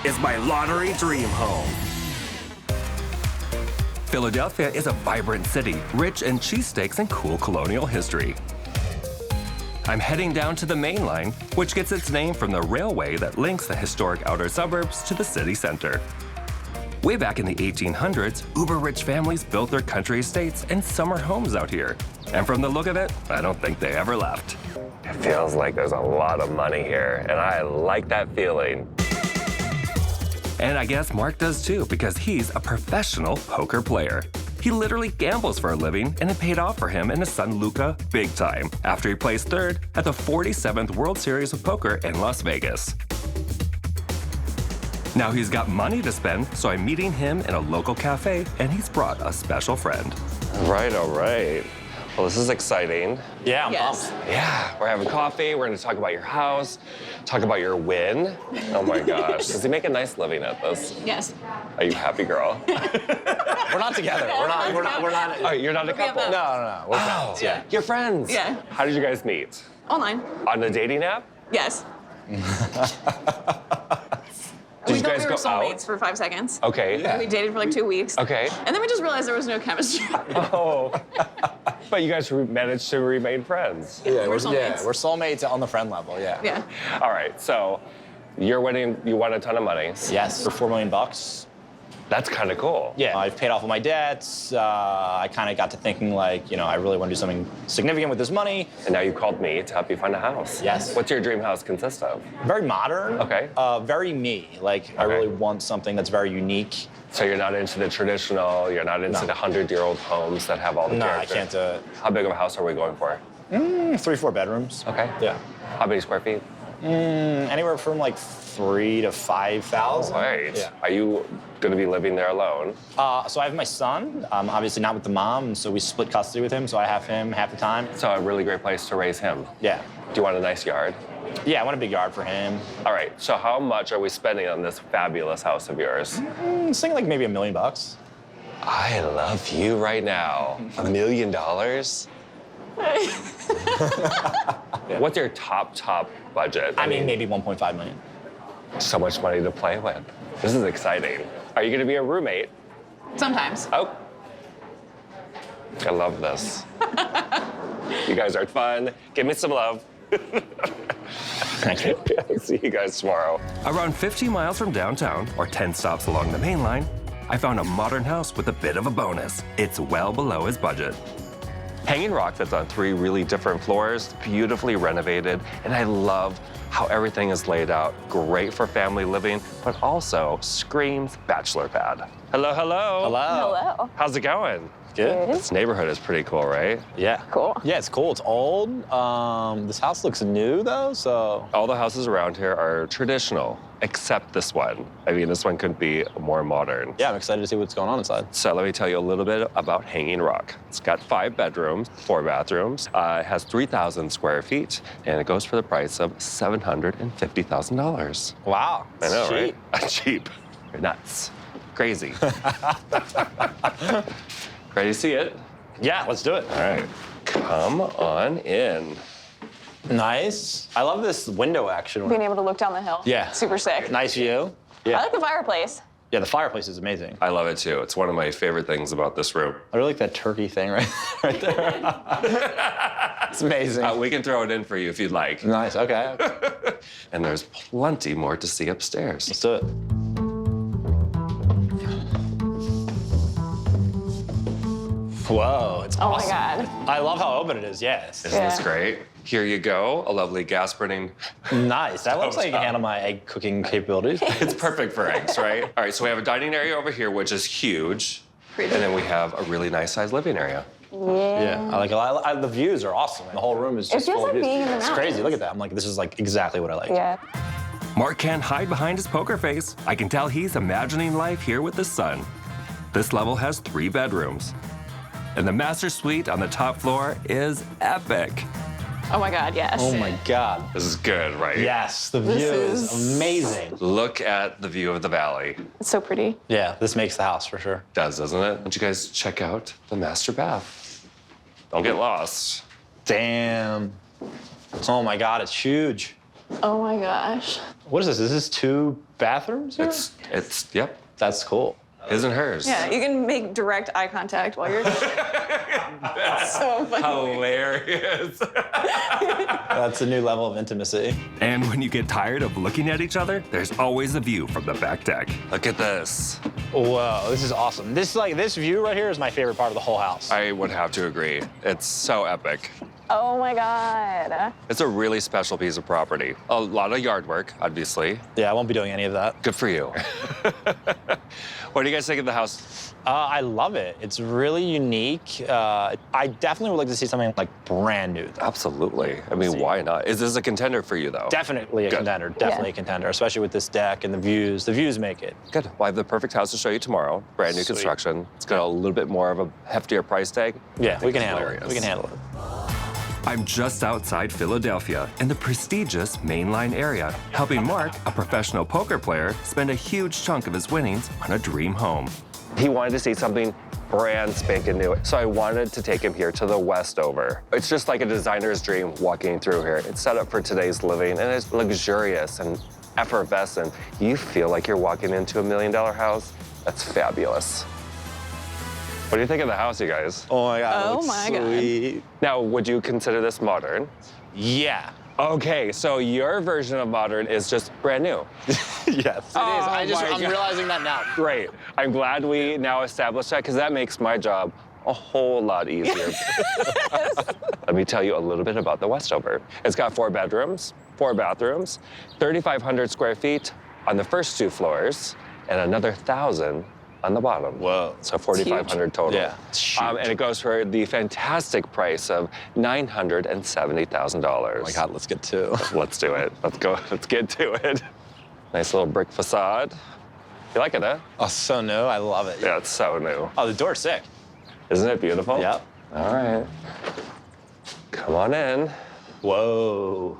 is my lottery dream home. Philadelphia is a vibrant city, rich in cheesesteaks and cool colonial history. I'm heading down to the main line, which gets its name from the railway that links the historic outer suburbs to the city center. Way back in the 1800s, uber-rich families built their country estates and summer homes out here. And from the look of it, I don't think they ever left. It feels like there's a lot of money here, and I like that feeling. And I guess Mark does too, because he's a professional poker player. He literally gambles for a living, and it paid off for him and his son Luca big time after he placed third at the 47th World Series of Poker in Las Vegas. Now he's got money to spend, so I'm meeting him in a local cafe, and he's brought a special friend. All right. Well, this is exciting. Yeah, I'm pumped. Yeah, we're having coffee. We're going to talk about your house, talk about your win. Oh my gosh, does he make a nice living at this? Yes. Are you happy, girl? We're not together. We're not. Oh, you're not a couple? No. We're friends. Yeah. You're friends? Yeah. How did you guys meet? Online. On the dating app? Yes. Did We you thought guys we were go out? soulmates for 5 seconds. Okay. Yeah. We dated for like 2 weeks. Okay. And then we just realized there was no chemistry. Oh. But you guys managed to remain friends. Yeah, we're soulmates. We're soulmates on the friend level. Yeah. Yeah. All right, so you're winning, you won a ton of money. Yes, for $4 million. That's kind of cool. Yeah, I've paid off all my debts. I kind of got to thinking like, I really want to do something significant with this money. And now you called me to help you find a house. Yes. What's your dream house consist of? Very modern. Okay. Very me. Like, I really want something that's very unique. So you're not into the traditional, you're not into the 100-year-old homes that have all the No, character? I can't do it. How big of a house are we going for? 3-4 bedrooms. Okay. Yeah. How many square feet? Anywhere from like 3,000 to 5,000. Right. Yeah. Are you going to be living there alone? So I have my son, obviously not with the mom, and so we split custody with him, so I have him half the time. So a really great place to raise him. Yeah. Do you want a nice yard? Yeah, I want a big yard for him. All right, so how much are we spending on this fabulous house of yours? I'm thinking like maybe $1 million. I love you right now. $1 million? What's your top budget? I mean, maybe 1.5 million. So much money to play with. This is exciting. Are you gonna be a roommate? Sometimes. Oh. I love this. You guys are fun. Give me some love. Thank you. See you guys tomorrow. Around 50 miles from downtown, or 10 stops along the main line, I found a modern house with a bit of a bonus. It's well below his budget. Hanging Rock that's on 3 really different floors, beautifully renovated, and I love how everything is laid out. Great for family living, but also screams bachelor pad. Hello. Hello. How's it going? Good. This neighborhood is pretty cool, right? Yeah. Cool. Yeah, it's cool. It's old. This house looks new, though, so. All the houses around here are traditional, except this one. I mean, this one could be more modern. Yeah, I'm excited to see what's going on inside. So let me tell you a little bit about Hanging Rock. It's got 5 bedrooms, 4 bathrooms. It has 3,000 square feet, and it goes for the price of $750,000. Wow. I know, cheap. right? Cheap. You're nuts. Crazy. Ready to see it? Yeah, let's do it. All right. Come on in. Nice. I love this window action. Being able to look down the hill. Yeah. Super sick. Nice view. I Yeah. like the fireplace. Yeah, the fireplace is amazing. I love it too. It's one of my favorite things about this room. I really like that turkey thing right there. It's amazing. We can throw it in for you if you'd like. Nice, okay. And there's plenty more to see upstairs. Let's do it. Whoa, it's awesome. Oh my God. I love how open it is, yes. Isn't this Yeah. great? Here you go, a lovely gas burning. Nice. That looks like it can Stovetop. handle my egg cooking capabilities. It's perfect for eggs, right? All right, so we have a dining area over here, which is huge. Pretty. And then we have a really nice sized living area. Yeah, I like it. The views are awesome. The whole room is just feels full of like views. being in the It's crazy. mountains. Look at that. I'm like, this is like exactly what I like. Yeah. Mark can't hide behind his poker face. I can tell he's imagining life here with his son. This level has 3 bedrooms. And the master suite on the top floor is epic. Oh my God, yes. Oh my God. This is good, right? Yes, the view This is is- amazing. Look at the view of the valley. It's so pretty. Yeah, this makes the house for sure. Does, doesn't it? Why don't you guys check out the master bath? Don't get lost. Damn. Oh my God, it's huge. Oh my gosh. What is this? Is this 2 bathrooms here? Yep, That's cool. his and hers. Yeah, you can make direct eye contact while you're. So funny. Hilarious. That's a new level of intimacy. And when you get tired of looking at each other, there's always a view from the back deck. Look at this. Whoa, this is awesome. This view right here is my favorite part of the whole house. I would have to agree. It's so epic. Oh my god. It's a really special piece of property. A lot of yard work, obviously. Yeah, I won't be doing any of that. Good for you. What do you guys think of the house? I love it. It's really unique. I definitely would like to see something like brand new, though. Absolutely. I mean, why not? Is this a contender for you, though? Definitely a Good. contender. Definitely a contender, especially with this deck and the views. The views make it. Good. Well, I have the perfect house to show you tomorrow. Brand new Sweet. construction. It's got a little bit more of a heftier price tag. Yeah, we can It's handle hilarious. it. We can handle it. I'm just outside Philadelphia in the prestigious Main Line area, helping Mark, a professional poker player, spend a huge chunk of his winnings on a dream home. He wanted to see something brand spanking new, so I wanted to take him here to the Westover. It's just like a designer's dream walking through here. It's set up for today's living, and it's luxurious and effervescent. You feel like you're walking into $1 million house. That's fabulous. What do you think of the house, you guys? Oh my God. Oh it looks my God. sweet. Now, would you consider this modern? Yeah. Okay, so your version of modern is just brand new. Yes, it is. I'm God. realizing that now. Great. I'm glad we now established that because that makes my job a whole lot easier. Let me tell you a little bit about the Westover. It's got 4 bedrooms, 4 bathrooms, 3,500 square feet on the first 2 floors, and another 1,000 on the bottom. Whoa. So 4,500 total. Yeah, it's huge. And it goes for the fantastic price of $970,000. Oh my God, let's get 2. Let's do it. Let's go. Let's get to it. Nice little brick facade. You like it, huh? Oh, so new. I love it. Yeah, it's so new. Oh, the door's sick. Isn't it beautiful? Yep. All right. Come on in. Whoa.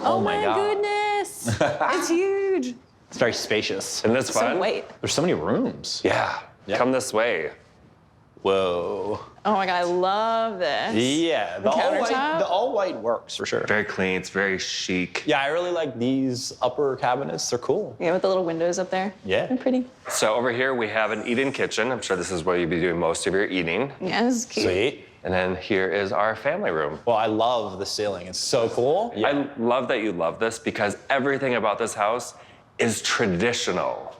Oh my my God. goodness. It's huge. It's very spacious. Isn't this fun? So wait. There's so many rooms. Yeah. Yep. Come this way. Whoa. Oh my god, I love this. Yeah, the countertop? all white works for sure. Very clean. It's very chic. Yeah, I really like these upper cabinets. They're cool. Yeah, with the little windows up there. Yeah. They're pretty. So over here we have an eat-in kitchen. I'm sure this is where you'd be doing most of your eating. Yeah, this is cute. Sweet. And then here is our family room. Well, I love the ceiling. It's so cool. I love that you love this because everything about this house is traditional.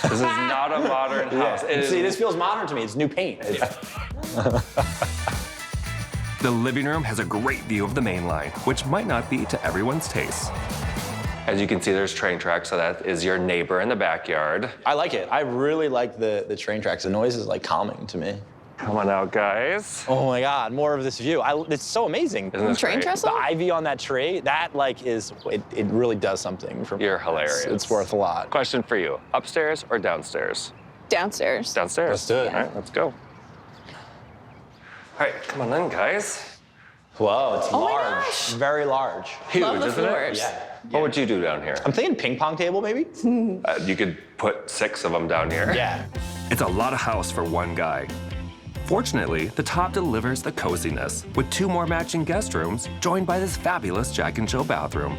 This is not a modern house. It is- See, this feels modern to me. It's new paint. The living room has a great view of the main line, which might not be to everyone's taste. As you can see, there's train tracks, so that is your neighbor in the backyard. I like it. I really like the train tracks. The noise is like calming to me. Come on out, guys. Oh my God, more of this view. It's so amazing. Isn't this Train great? trestle? The ivy on that tree, that like it really does something for me. You're hilarious. It's worth a lot. Question for you, upstairs or downstairs? Downstairs. Downstairs. Let's do it. All right, let's go. All right, come on in, guys. Whoa, it's Oh my large. gosh. Very large. Huge, Love the isn't floors. it? Yeah. What would you do down here? I'm thinking ping pong table maybe? You could put 6 of them down here. Yeah. It's a lot of house for one guy. Fortunately, the top delivers the coziness with 2 more matching guest rooms, joined by this fabulous Jack and Jill bathroom.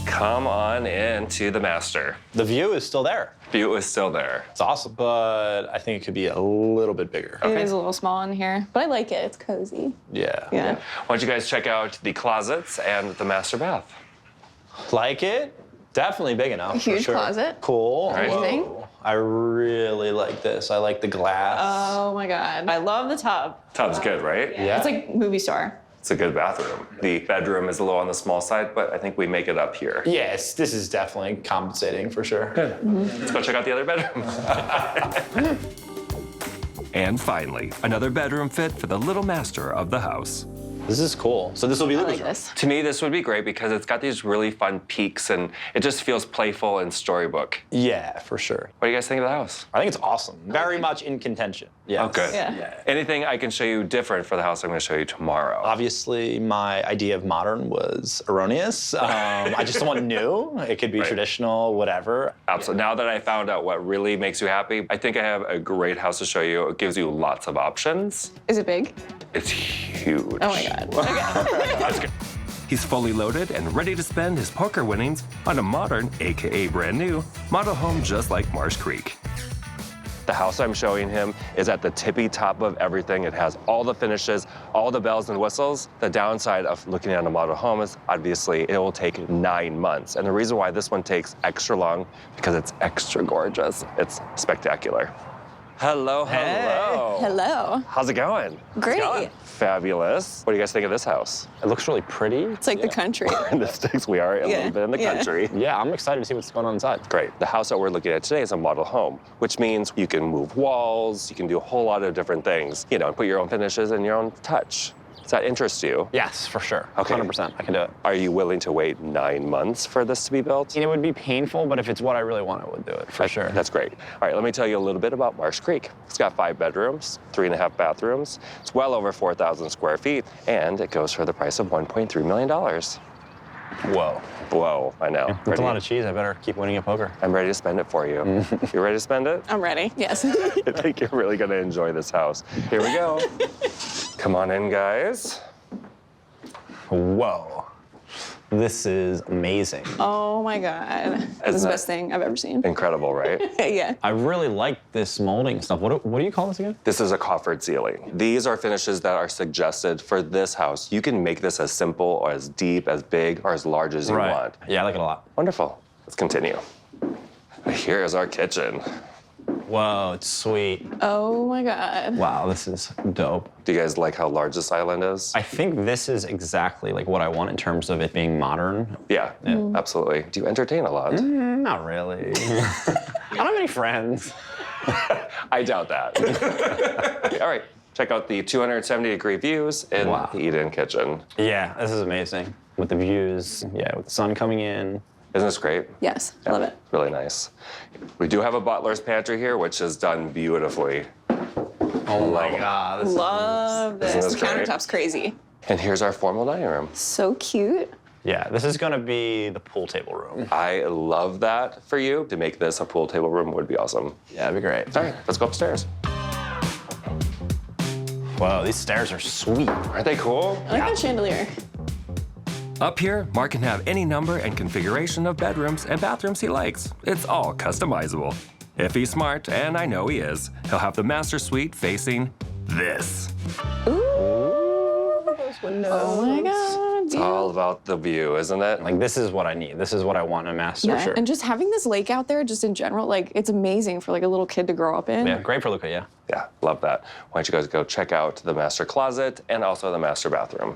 Come on into the master. The view is still there. View is still there. It's awesome, but I think it could be a little bit bigger. It is a little small in here, but I like it. It's cozy. Yeah. Yeah. Why don't you guys check out the closets and the master bath? Like it? Definitely big enough. for Huge sure. closet. Cool. Right. Anything? Whoa. I really like this. I like the glass. Oh my god. I love the tub. Tub's good, right? Yeah. It's like movie star. It's a good bathroom. The bedroom is a little on the small side, but I think we make it up here. Yes, this is definitely compensating for sure. Let's go check out the other bedroom. And finally, another bedroom fit for the little master of the house. This is cool. So this will be I Luca's like room. this. To me, this would be great because it's got these really fun peaks and it just feels playful and storybook. Yeah, for sure. What do you guys think of the house? I think it's awesome. Very much in contention. Yeah. Oh, good. Yeah. Anything I can show you different for the house I'm going to show you tomorrow? Obviously, my idea of modern was erroneous. I just want new. It could be Right. traditional, whatever. Absolutely. Now that I found out what really makes you happy, I think I have a great house to show you. It gives you lots of options. Is it big? It's huge. Oh my god. Okay. That's good. He's fully loaded and ready to spend his poker winnings on a modern, aka brand new, model home just like Marsh Creek. The house I'm showing him is at the tippy top of everything. It has all the finishes, all the bells and whistles. The downside of looking at a model home is obviously it will take 9 months. And the reason why this one takes extra long, because it's extra gorgeous. It's spectacular. Hello, hello. Hello. How's it going? Great. Fabulous. What do you guys think of this house? It looks really pretty. It's like the country. In the sticks, we are a little bit in the country. Yeah, I'm excited to see what's going on inside. Great. The house that we're looking at today is a model home, which means you can move walls, you can do a whole lot of different things, you know, and put your own finishes and your own touch. Does that interest you? Yes, for sure. Okay. 100%. I can do it. Are you willing to wait 9 months for this to be built? It would be painful, but if it's what I really want, I would do it, for sure. That's great. All right, let me tell you a little bit about Marsh Creek. It's got 5 bedrooms, 3.5 bathrooms. It's well over 4,000 square feet, and it goes for the price of $1.3 million. Whoa. Whoa, I know. That's a lot of cheese. I better keep winning at poker. I'm ready to spend it for you. You ready to spend it? I'm ready. Yes. I think you're really gonna enjoy this house. Here we go. Come on in, guys. Whoa. This is amazing. Oh my God. This is the best thing I've ever seen. Incredible, right? Yeah. I really like this molding stuff. What do you call this again? This is a coffered ceiling. These are finishes that are suggested for this house. You can make this as simple or as deep, as big, or as large as you want. Yeah, I like it a lot. Wonderful. Let's continue. Here is our kitchen. Whoa, it's sweet. Oh my God. Wow, this is dope. Do you guys like how large this island is? I think this is exactly like what I want in terms of it being modern. Yeah, absolutely. Do you entertain a lot? Not really. I don't have any friends. I doubt that. All right, check out the 270-degree views in the eat-in kitchen. Yeah, this is amazing. With the views, with the sun coming in. Isn't this great? Yes, I love it. Really nice. We do have a butler's pantry here, which is done beautifully. Oh my God. Love this. Isn't The this great? countertop's crazy. And here's our formal dining room. So cute. Yeah, this is gonna be the pool table room. I love that for you. To make this a pool table room would be awesome. Yeah, that'd be great. All right, let's go upstairs. Whoa, these stairs are sweet. Aren't they cool? I like that chandelier. Up here, Mark can have any number and configuration of bedrooms and bathrooms he likes. It's all customizable. If he's smart, and I know he is, he'll have the master suite facing this. Ooh. Those windows. Oh my God. It's all about the view, isn't it? Like, this is what I need. This is what I want in a master, Yeah, sure. and just having this lake out there, just in general, like it's amazing for like a little kid to grow up in. Yeah, great for Luca, yeah. Yeah, love that. Why don't you guys go check out the master closet and also the master bathroom.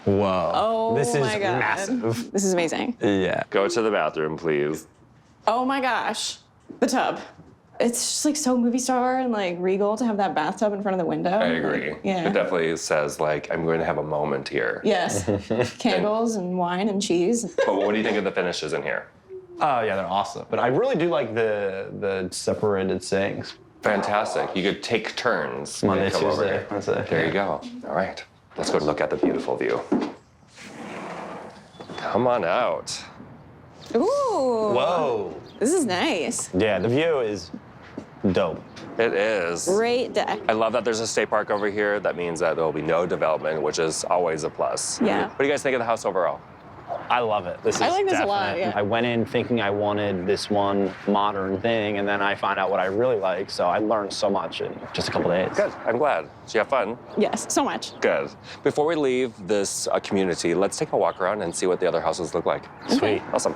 Whoa. Oh this is my God. massive. This is amazing. Yeah. Go to the bathroom, please. Oh my gosh. The tub. It's just like so movie star and like regal to have that bathtub in front of the window. I agree. Like, yeah. It definitely says, like, I'm going to have a moment here. Yes. Candles and wine and cheese. But what do you think of the finishes in here? Oh, yeah, they're awesome. But I really do like the separated sinks. Fantastic. You could take turns. Monday, and come over Tuesday, here. Wednesday. There you go. All right. Let's go look at the beautiful view. Come on out. Ooh. Whoa. This is nice. Yeah, the view is dope. It is. Great deck. I love that there's a state park over here. That means that there will be no development, which is always a plus. Yeah. What do you guys think of the house overall? I love it. This is I like this a lot, definite. yeah. I went in thinking I wanted this one modern thing, and then I find out what I really like, so I learned so much in just a couple days. Good. I'm glad. Did you have fun? Yes, so much. Good. Before we leave this community, let's take a walk around and see what the other houses look like. Sweet. Awesome.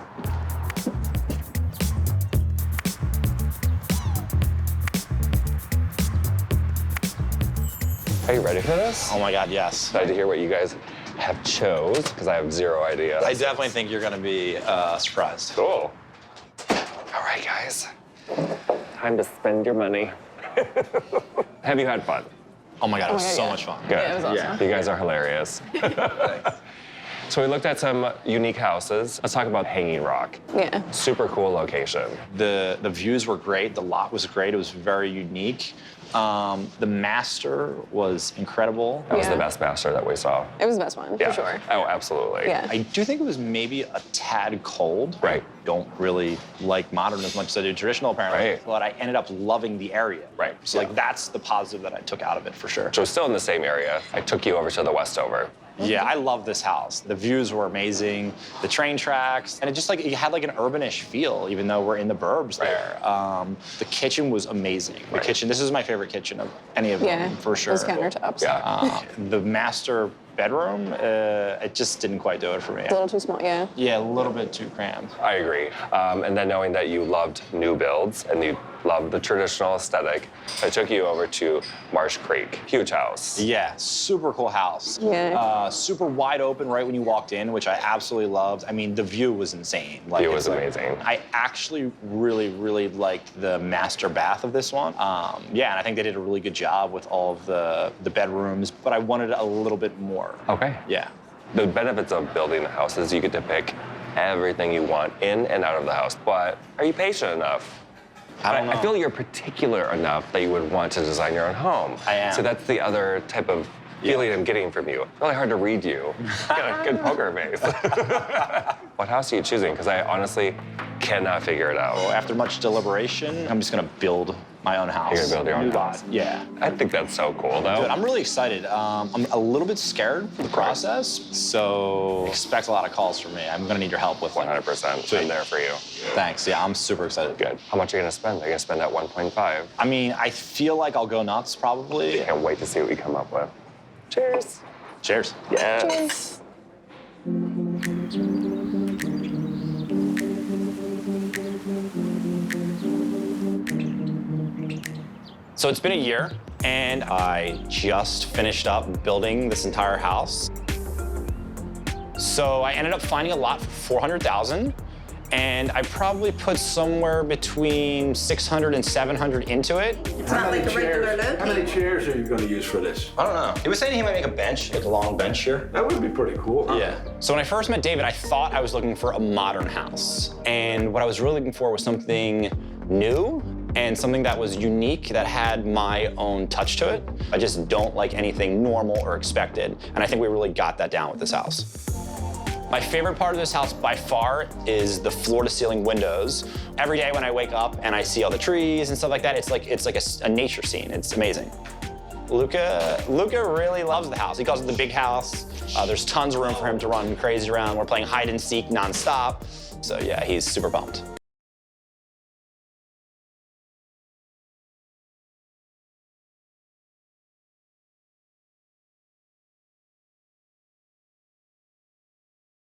Are you ready for this? Oh my God, yes. Excited to hear what you guys have chose, because I have zero idea. I definitely think you're gonna be surprised. Cool. All right, guys. Time to spend your money. Have you had fun? Oh my God, it was my God, so yeah. much fun. Good. Yeah, it was awesome. You guys are hilarious. So we looked at some unique houses. Let's talk about Hanging Rock. Yeah. Super cool location. The views were great. The lot was great. It was very unique. The master was incredible. That was the best master that we saw. It was the best one, Yeah. for sure. Oh, absolutely. Yeah. I do think it was maybe a tad cold. Right. I don't really like modern as much as I do traditional, apparently. Right. But I ended up loving the area. Right. So, like, that's the positive that I took out of it, for sure. So we're still in the same area. I took you over to the Westover. Yeah, I love this house. The views were amazing, the train tracks, and it just it had like an urbanish feel, even though we're in the burbs there. The kitchen was amazing. The kitchen, this is my favorite kitchen of any of them, for sure. Those countertops. Yeah. The master bedroom, it just didn't quite do it for me. A little too small, yeah. Yeah, a little bit too crammed. I agree. And then knowing that you loved new builds and you loved the traditional aesthetic, I took you over to Marsh Creek. Huge house. Yeah, super cool house. Yeah. Super wide open right when you walked in, which I absolutely loved. I mean, the view was insane. View was amazing. I actually really, really liked the master bath of this one. Yeah, and I think they did a really good job with all of the bedrooms, but I wanted a little bit more. Okay. Yeah. The benefits of building the house is you get to pick everything you want in and out of the house, but are you patient enough? I don't know. I feel you're particular enough that you would want to design your own home. I am. So that's the other type of feeling I'm getting from you. Really hard to read you. You got a good poker face. What house are you choosing? Because I honestly cannot figure it out. After much deliberation, I'm just gonna build my own house. You're gonna build your own New lot. house? Yeah. I think that's so cool, though. Dude, I'm really excited. I'm a little bit scared for the process, so expect a lot of calls from me. I'm gonna need your help with it. 100%. I'm there for you. Thanks. Yeah, I'm super excited. Good. How much are you gonna spend? Are you gonna spend that 1.5? I mean, I feel like I'll go nuts probably. Can't wait to see what we come up with. Cheers. Cheers. Yes. Cheers. So it's been a year, and I just finished up building this entire house. So I ended up finding a lot for $400,000, and I probably put somewhere between 600 and 700 into it. It's not like a regular load. How many chairs are you going to use for this? I don't know. He was saying he might make a bench, like a long bench here. That would be pretty cool, huh? Yeah. So when I first met David, I thought I was looking for a modern house. And what I was really looking for was something new and something that was unique, that had my own touch to it. I just don't like anything normal or expected. And I think we really got that down with this house. My favorite part of this house by far is the floor-to-ceiling windows. Every day when I wake up and I see all the trees and stuff like that, it's like a nature scene. It's amazing. Luca really loves the house. He calls it the big house. There's tons of room for him to run crazy around. We're playing hide and seek nonstop. So yeah, he's super pumped.